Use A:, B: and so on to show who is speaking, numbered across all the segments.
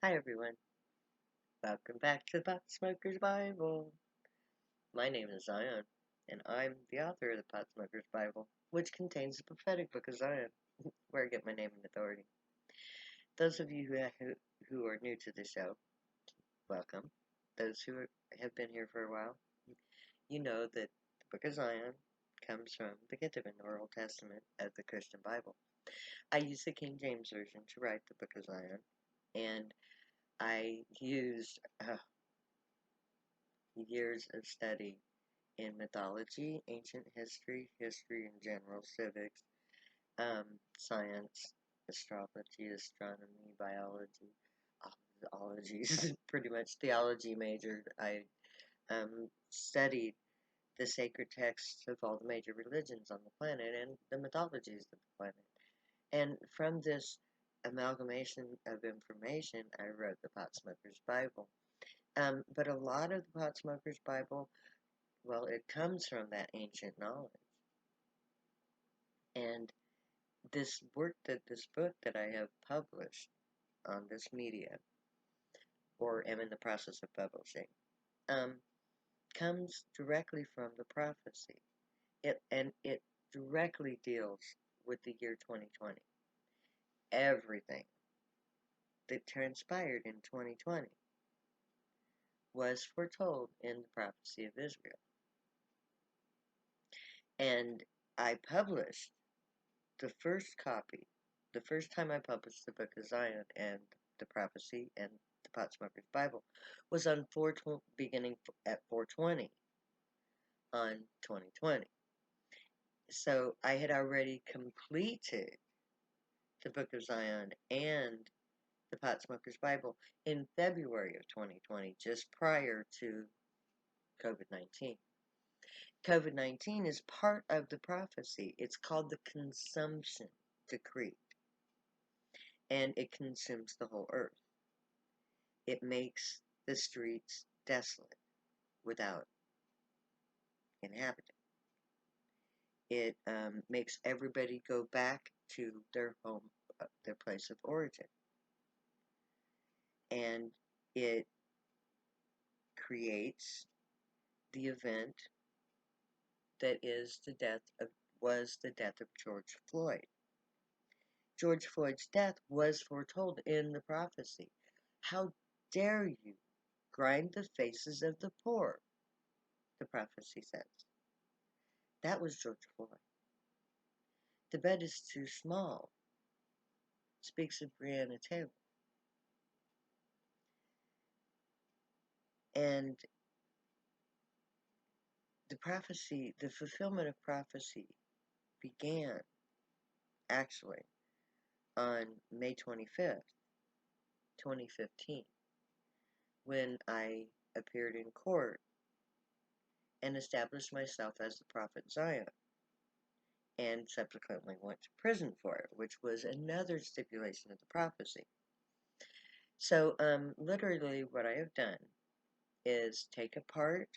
A: Hi everyone, welcome back to the Pot Smoker's Bible. My name is Zion, and I'm the author of the Pot Smoker's Bible, which contains the prophetic book of Zion, where I get my name and authority. Those of you who are new to the show, welcome. Those who have been here for a while, you know that the book of Zion comes from the Ketuvim, or Old Testament, of the Christian Bible. I use the King James Version to write the book of Zion, and I used years of study in mythology, ancient history, history in general, civics, science, astrology, astronomy, biology, ologies, pretty much theology majored. I studied the sacred texts of all the major religions on the planet and the mythologies of the planet. And from this amalgamation of information, I wrote the Pot Smoker's Bible. But a lot of the Pot Smoker's Bible, well, it comes from that ancient knowledge. And this book that I have published on this media, or am in the process of publishing, um, comes directly from the prophecy. It directly deals with the year 2020. Everything that transpired in 2020 was foretold in the prophecy of Israel. And I published the first copy, the first time I published the Book of Zion and the Prophecy and the Pot Smoker's Bible was on beginning at 420 on 2020. So I had already completed the Book of Zion and the Pot Smoker's Bible in February of 2020, just prior to COVID-19. COVID-19 is part of the prophecy. It's called the consumption decree, and it consumes the whole earth. It makes the streets desolate without inhabitant. It makes everybody go back to their home, their place of origin. And it creates the event that was the death of George Floyd. George Floyd's death was foretold in the prophecy. How dare you grind the faces of the poor, the prophecy says. That was George Floyd. The bed is too small, speaks of Breonna Taylor. And the fulfillment of prophecy began actually on May 25th, 2015, when I appeared in court and established myself as the Prophet Zion, and subsequently went to prison for it, which was another stipulation of the prophecy. So, literally what I have done is take apart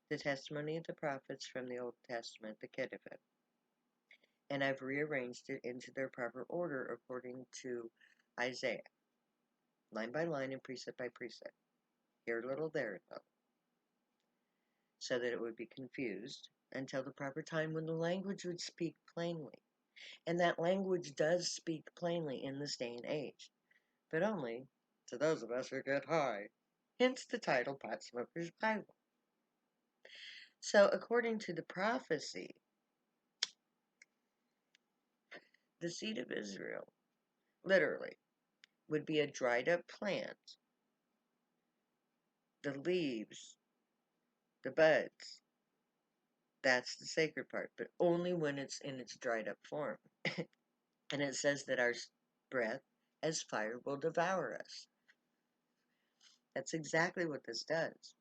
A: the testimony of the prophets from the Old Testament, the Ketuvim, and I've rearranged it into their proper order according to Isaiah, line by line and precept by precept, here a little, there a little, so that it would be confused until the proper time when the language would speak plainly. And that language does speak plainly in this day and age, but only to those of us who get high, hence the title Pot Smoker's Bible. So, according to the prophecy, the seed of Israel, literally, would be a dried up plant. The leaves, the buds, that's the sacred part, but only when it's in its dried up form. And it says that our breath as fire will devour us. That's exactly what this does.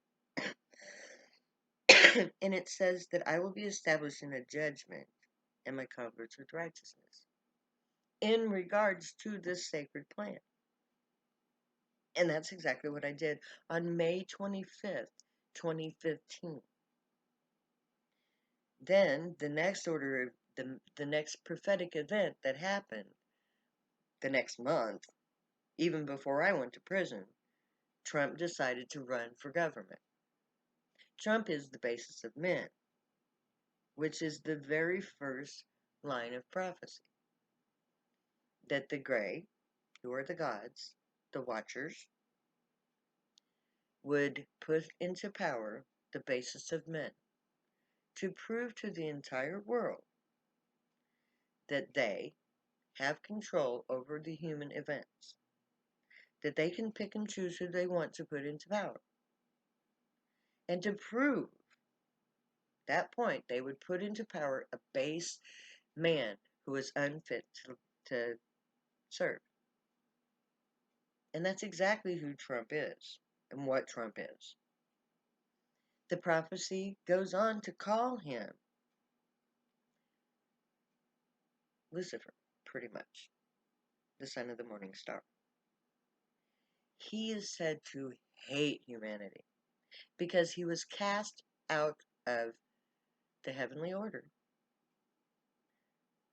A: And it says that I will be establishing a judgment and my converts with righteousness in regards to this sacred plant. And that's exactly what I did on May 25th, 2015. Then the next order of the next prophetic event that happened the next month even before I went to prison, Trump decided to run for government. Trump is the basis of men, which is the very first line of prophecy. That the gray, who are the gods, the watchers, would put into power the basis of men to prove to the entire world that they have control over the human events, that they can pick and choose who they want to put into power. And to prove that point, they would put into power a base man who is unfit to serve. And that's exactly who Trump is and what Trump is. The prophecy goes on to call him Lucifer, pretty much, the son of the morning star. He is said to hate humanity because he was cast out of the heavenly order,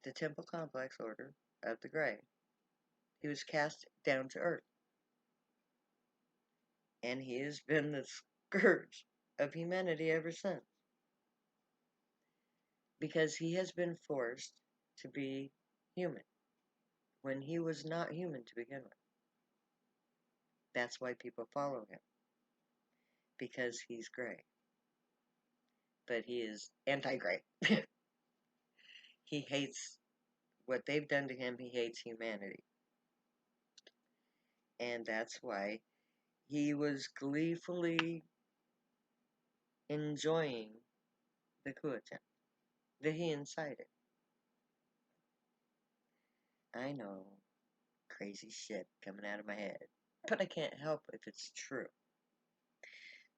A: the temple complex order of the gray. He was cast down to earth. And he has been the scourge of humanity ever since. Because he has been forced to be human when he was not human to begin with. That's why people follow him. Because he's gray. But he is anti-gray. He hates what they've done to him. He hates humanity. And that's why he was gleefully enjoying the coup attempt that he incited. I know, crazy shit coming out of my head, but I can't help if it's true.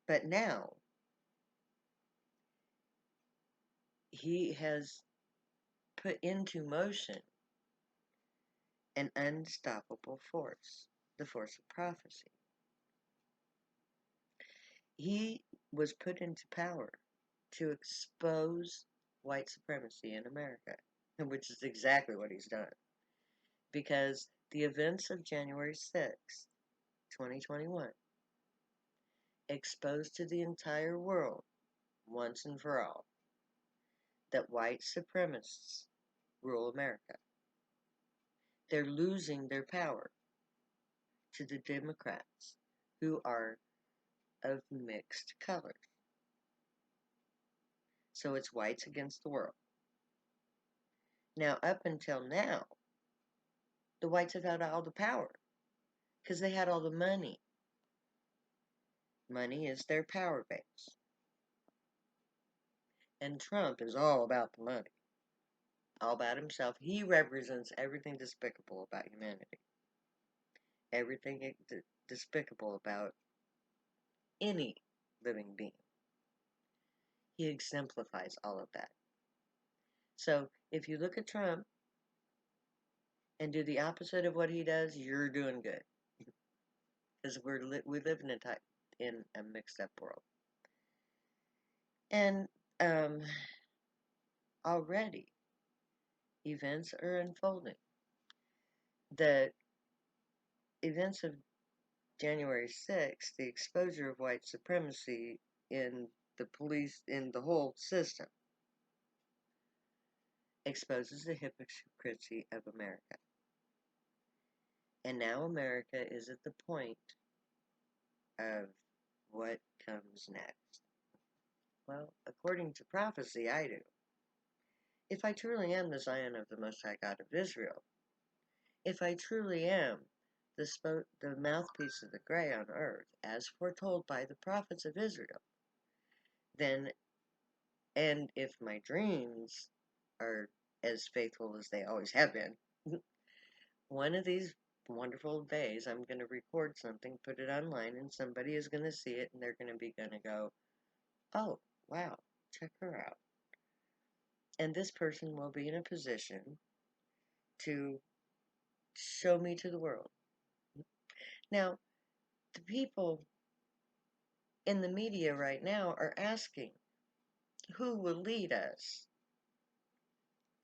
A: But now, he has put into motion an unstoppable force, the force of prophecy. He was put into power to expose white supremacy in America, which is exactly what he's done. Because the events of January 6th, 2021, exposed to the entire world, once and for all, that white supremacists rule America. They're losing their power to the Democrats, who are of mixed colors. So it's whites against the world. Now, up until now, the whites have had all the power because they had all the money. Money is their power base. And Trump is all about the money, all about himself. He represents everything despicable about humanity, everything despicable about any living being. He exemplifies all of that. So if you look at Trump and do the opposite of what he does, you're doing good. Because we live in a mixed up world. And already events are unfolding. The events of January 6th, the exposure of white supremacy in the police, in the whole system, exposes the hypocrisy of America. And now America is at the point of what comes next. Well, according to prophecy, I do. If I truly am the Zion of the Most High God of Israel, if I truly am the mouthpiece of the gray on earth, as foretold by the prophets of Israel, then, and if my dreams are as faithful as they always have been, one of these wonderful days I'm going to record something, put it online, and somebody is going to see it, and they're going to go, oh, wow, check her out. And this person will be in a position to show me to the world. Now, the people in the media right now are asking, who will lead us?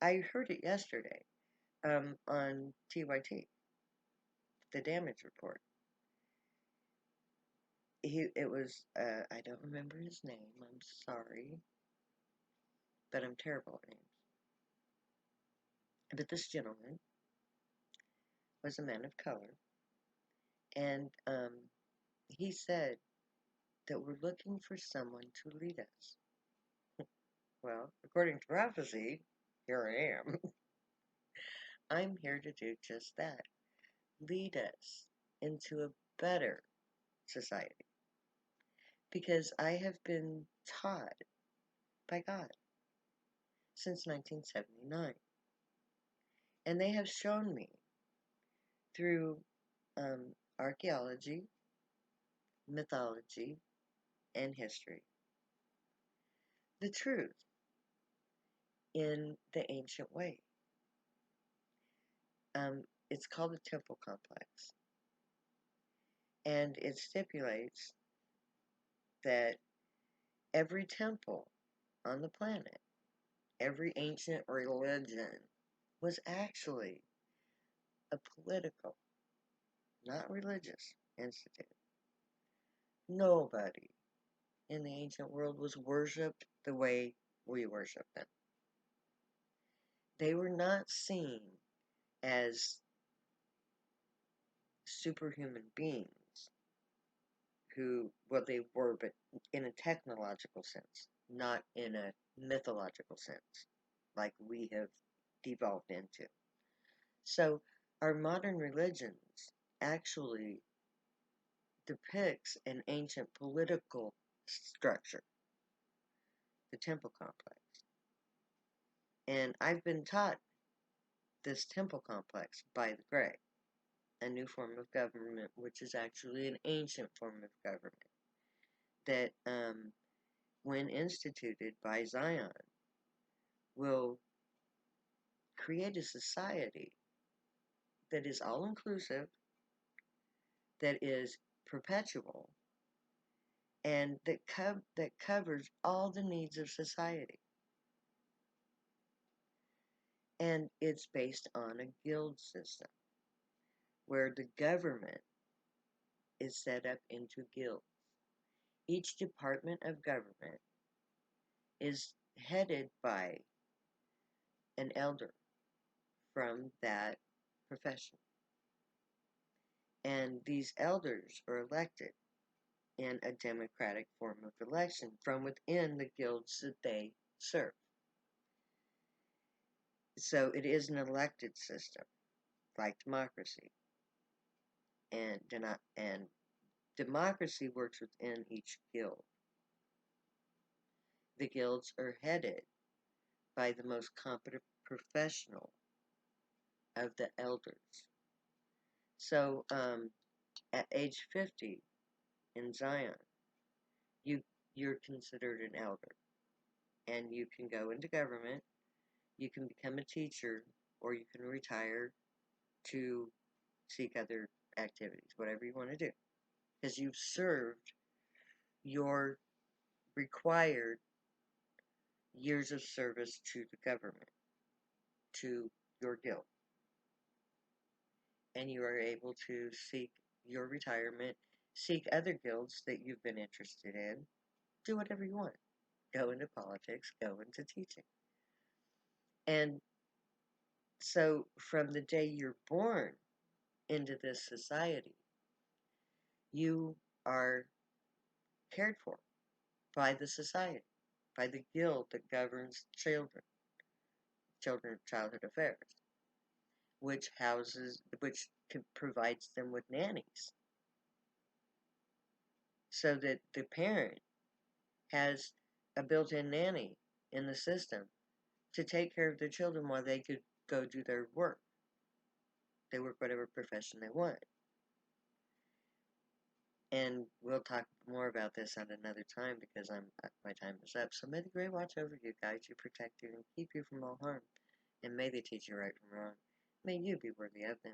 A: I heard it yesterday on TYT. the damage report. It was, I don't remember his name, I'm sorry, but I'm terrible at names. But this gentleman was a man of color, and he said that we're looking for someone to lead us. Well, according to prophecy, here I am. I'm here to do just that. Lead us into a better society. Because I have been taught by God since 1979. And they have shown me through archaeology, mythology, and history the truth in the ancient way. It's called the Temple Complex. And it stipulates that every temple on the planet, every ancient religion, was actually a political, not religious, institute. Nobody in the ancient world was worshipped the way we worship them. They were not seen as superhuman beings who, well, they were, but in a technological sense, not in a mythological sense, like we have devolved into. So, our modern religions actually depicts an ancient political structure, the temple complex. And I've been taught this temple complex by the Grey, a new form of government, which is actually an ancient form of government, that when instituted by Zion, will create a society that is all inclusive, that is perpetual, and that covers all the needs of society. And it's based on a guild system where the government is set up into guilds. Each department of government is headed by an elder from that profession. And these elders are elected in a democratic form of election from within the guilds that they serve. So it is an elected system, like democracy. And democracy works within each guild. The guilds are headed by the most competent professional of the elders. So at age 50 in Zion, you're considered an elder, and you can go into government, you can become a teacher, or you can retire to seek other activities, whatever you want to do, because you've served your required years of service to the government, to your guild, and you are able to seek your retirement, seek other guilds that you've been interested in, do whatever you want. Go into politics, go into teaching. And so from the day you're born into this society, you are cared for by the society, by the guild that governs childhood affairs, which provides them with nannies, so that the parent has a built-in nanny in the system to take care of their children while they could go do their work. They work whatever profession they want. And we'll talk more about this at another time because my time is up. So may the Grey watch over you, guide you, protect you, and keep you from all harm. And may they teach you right from wrong. May you be worthy of them.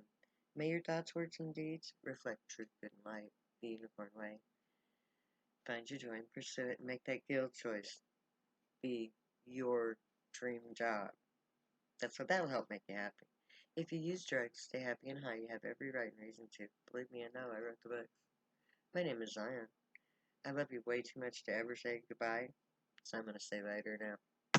A: May your thoughts, words, and deeds reflect truth, good, and light, the unicorn way. Find your joy and pursue it, and make that guild choice be your dream job. That'll help make you happy. If you use drugs, stay happy and high. You have every right and reason to. Believe me, I know. I wrote the book. My name is Zion. I love you way too much to ever say goodbye, so I'm going to say later now.